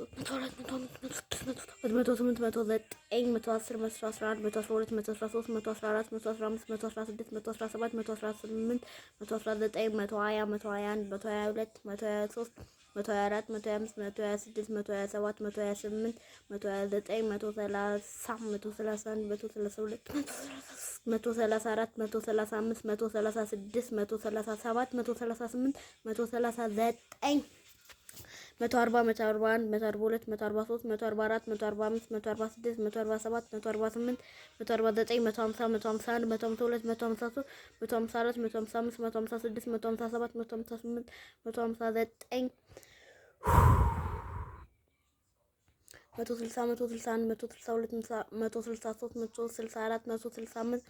103 104 105 106 108 109 110 111 112 113 114 115 116 117 118 119 120 121 122 123 124 125 126 127 128 129 130 131 132 134 135 136 137 138 139 140 141 142 143 144 145 146 147 148 149 150 151 152 153 154 155 156 157 158 159 160 161 162 163 164 165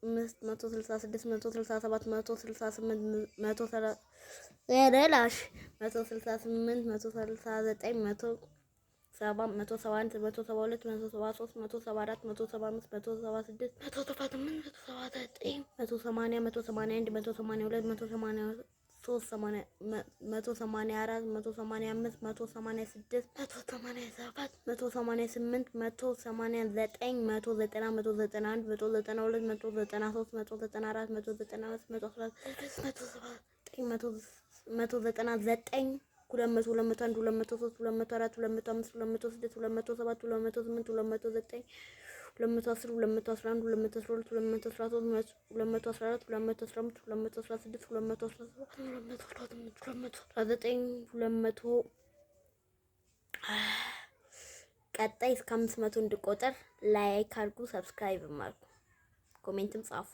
167 166 167 168 ሌላሽ 168 169 170 171 172 173 174 175 176 178 179 180 181 182 183 184 185 186 187 188 189 190 191 192 193 194 195 116 199 200 201 203 204 205 206 207 208 209 210 211 212 213 214 215 216 219 ቀጣይ እስከ 500 እንድቆጠር ላይክ አድርጉ፣ ሰብስክራይብ አድርጉ፣ ኮሜንትም ጻፉ።